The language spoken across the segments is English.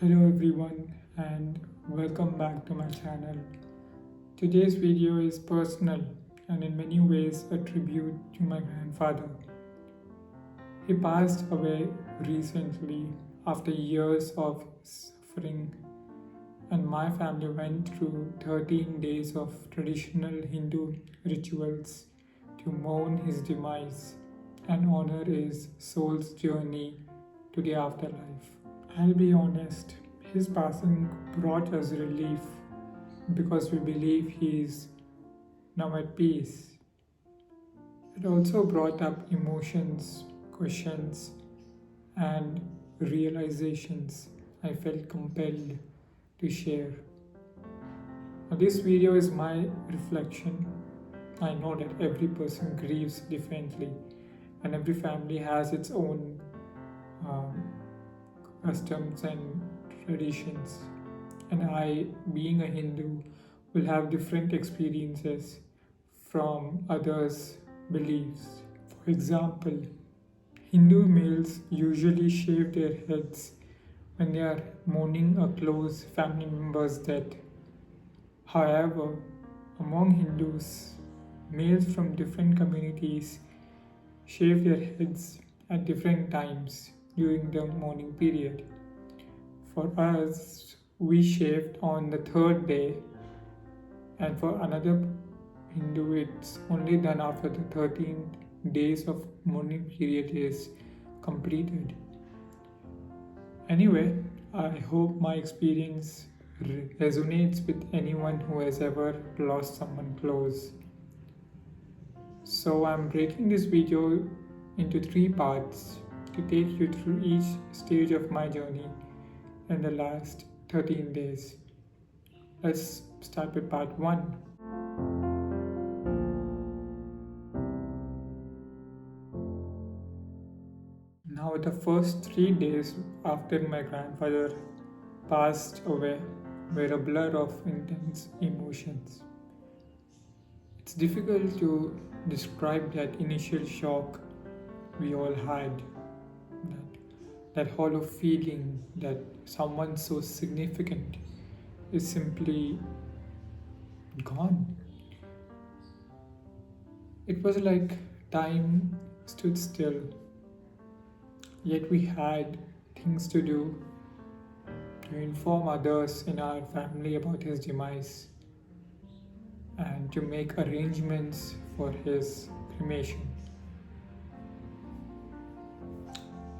Hello everyone and welcome back to my channel. Today's video is personal and in many ways a tribute to my grandfather. He passed away recently after years of suffering, and my family went through 13 days of traditional Hindu rituals to mourn his demise and honor his soul's journey to the afterlife. I'll be honest, his passing brought us relief because we believe he is now at peace. It also brought up emotions, questions, and realizations I felt compelled to share. Now, this video is my reflection. I know that every person grieves differently, and every family has its own um, customs and traditions. And I, being a Hindu, will have different experiences from others' beliefs. For example, Hindu males usually shave their heads when they are mourning a close family member's death. However, among Hindus, males from different communities shave their heads at different times during the mourning period. For us, we shaved on the third day, and for another Hindu, it's only done after the 13 days of mourning period is completed. Anyway, I hope my experience resonates with anyone who has ever lost someone close. So I'm breaking this video into 3 parts to take you through each stage of my journey in the last 13 days. Let's start with part 1. Now, the first 3 days after my grandfather passed away were a blur of intense emotions. It's difficult to describe that initial shock we all had, that hollow feeling that someone so significant is simply gone. It was like time stood still, yet we had things to do to inform others in our family about his demise and to make arrangements for his cremation.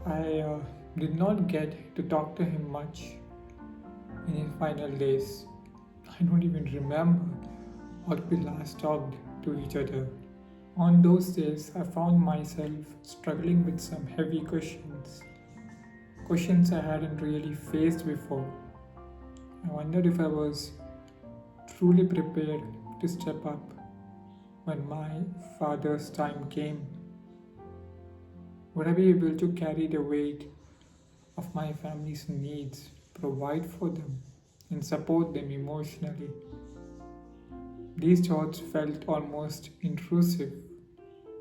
I did not get to talk to him much in his final days. I don't even remember what we last talked to each other. On those days, I found myself struggling with some heavy questions I hadn't really faced before. I wondered if I was truly prepared to step up when my father's time came. Would I be able to carry the weight of my family's needs, provide for them, and support them emotionally? These thoughts felt almost intrusive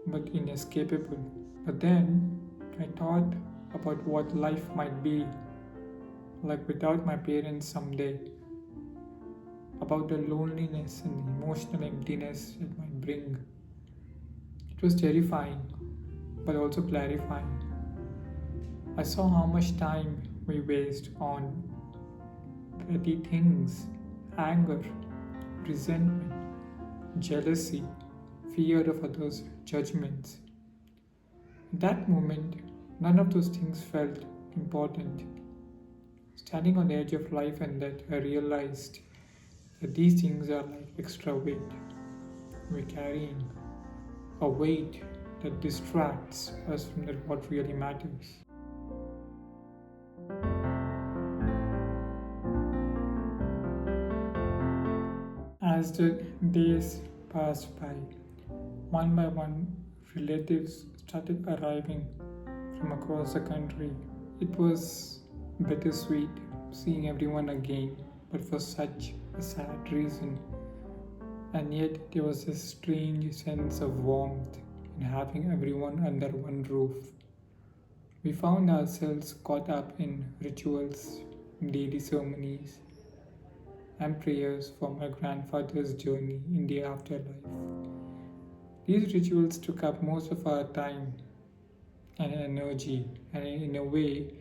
but inescapable. But then I thought about what life might be like without my parents someday, about the loneliness and the emotional emptiness it might bring. It was terrifying but also clarifying. I saw how much time we waste on petty things, anger, resentment, jealousy, fear of others' judgments. In that moment, none of those things felt important. Standing on the edge of life and death, I realized that these things are like extra weight. We're carrying a weight that distracts us from what really matters. As the days passed by one, relatives started arriving from across the country. It was bittersweet seeing everyone again, but for such a sad reason. And yet there was a strange sense of warmth in having everyone under one roof. We found ourselves caught up in rituals, daily ceremonies, and prayers for my grandfather's journey in the afterlife. These rituals took up most of our time and energy, and in a way,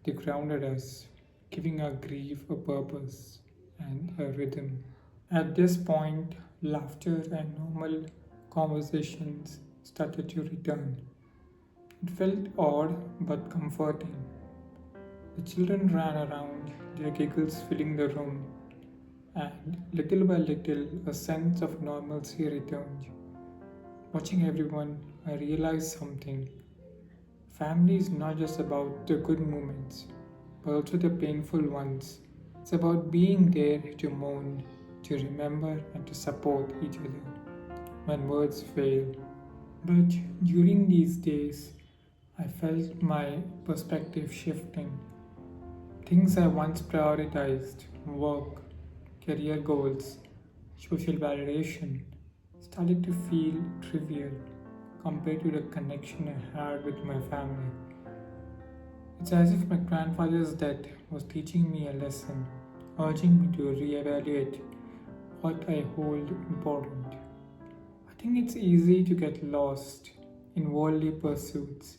they grounded us, giving our grief a purpose and a rhythm. At this point, laughter and normal conversations started to return. It felt odd but comforting. The children ran around, their giggles filling the room, and little by little, a sense of normalcy returned. Watching everyone, I realized something. Family is not just about the good moments, but also the painful ones. It's about being there to mourn, to remember, and to support each other when words fail. But during these days, I felt my perspective shifting. Things I once prioritized work, career goals, social validation started to feel trivial compared to the connection I had with my family. It's as if my grandfather's death was teaching me a lesson, urging me to reevaluate what I hold important. I think it's easy to get lost in worldly pursuits,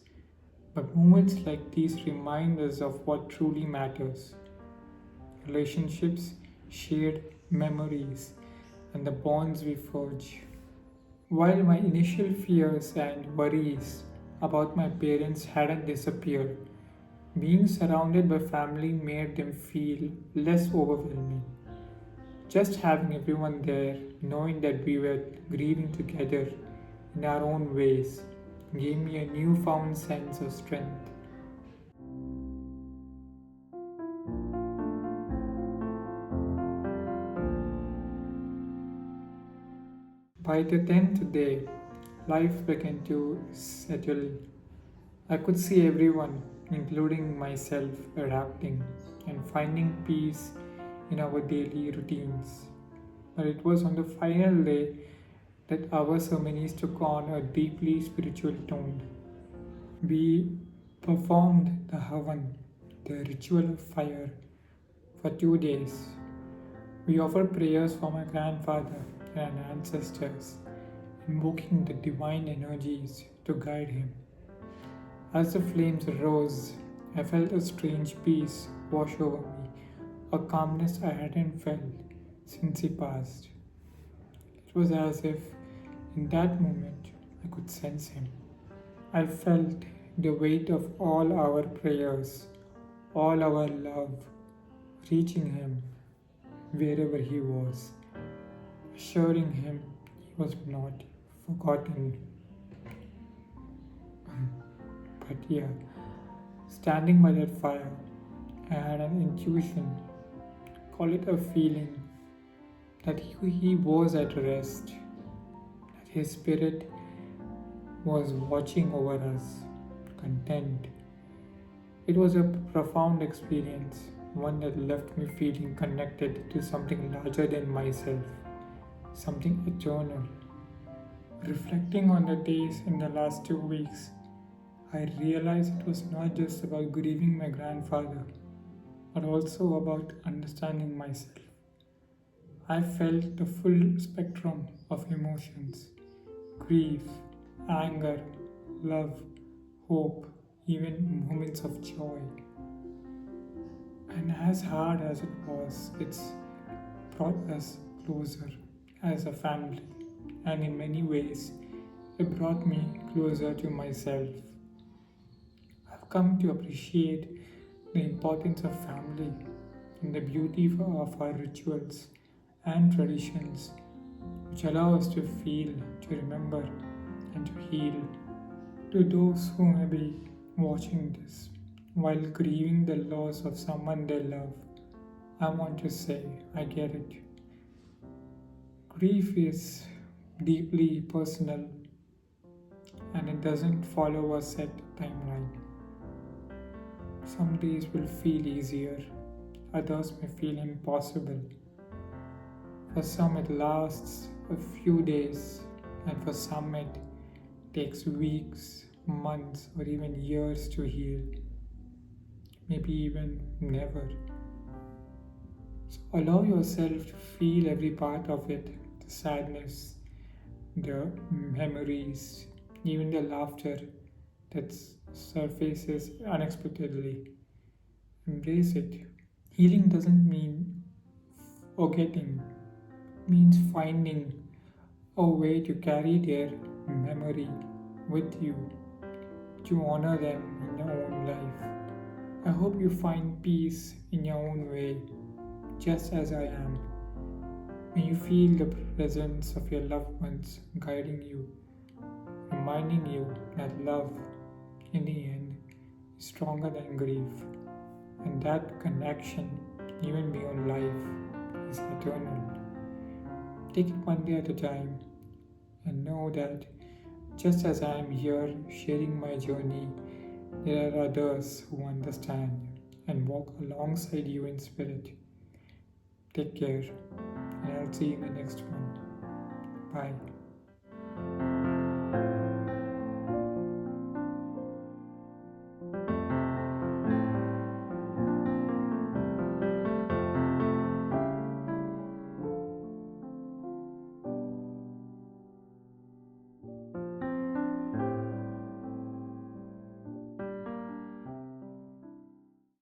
but moments like these remind us of what truly matters: relationships, shared memories, and the bonds we forge. While my initial fears and worries about my parents hadn't disappeared, being surrounded by family made them feel less overwhelming. Just having everyone there, knowing that we were grieving together in our own ways, gave me a newfound sense of strength. By the 10th day, life began to settle. I could see everyone, including myself, adapting and finding peace in our daily routines. But it was on the final day that our ceremonies took on a deeply spiritual tone. We performed the Havan, the ritual of fire, for 2 days. We offered prayers for my grandfather and ancestors, invoking the divine energies to guide him. As the flames rose, I felt a strange peace wash over me, a calmness I hadn't felt since he passed. It was as if in that moment I could sense him. I felt the weight of all our prayers, all our love, reaching him wherever he was, assuring him he was not forgotten. But yeah, standing by that fire, I had an intuition, call it a feeling, that he was at rest, that his spirit was watching over us, content. It was a profound experience, one that left me feeling connected to something larger than myself, something eternal. Reflecting on the days in the last 2 weeks, I realized it was not just about grieving my grandfather, but also about understanding myself. I felt the full spectrum of emotions: grief, anger, love, hope, even moments of joy. And as hard as it was, it's brought us closer as a family. And in many ways, it brought me closer to myself. I've come to appreciate the importance of family and the beauty of our rituals and traditions, which allow us to feel, to remember, and to heal. To those who may be watching this while grieving the loss of someone they love, I want to say I get it. Grief is deeply personal and it doesn't follow a set timeline. Some days will feel easier, others may feel impossible. For some, it lasts a few days, and for some, it takes weeks, months, or even years to heal. Maybe even never. So allow yourself to feel every part of it, the sadness, the memories, even the laughter that surfaces unexpectedly. Embrace it. Healing doesn't mean forgetting, it means finding a way to carry their memory with you, to honor them in your own life. I hope you find peace in your own way, just as I am. May you feel the presence of your loved ones guiding you, reminding you that love, in the end, is stronger than grief, and that connection, even beyond life, is eternal. Take it one day at a time and know that just as I am here sharing my journey, there are others who understand and walk alongside you in spirit. Take care, and I'll see you in the next one. Bye.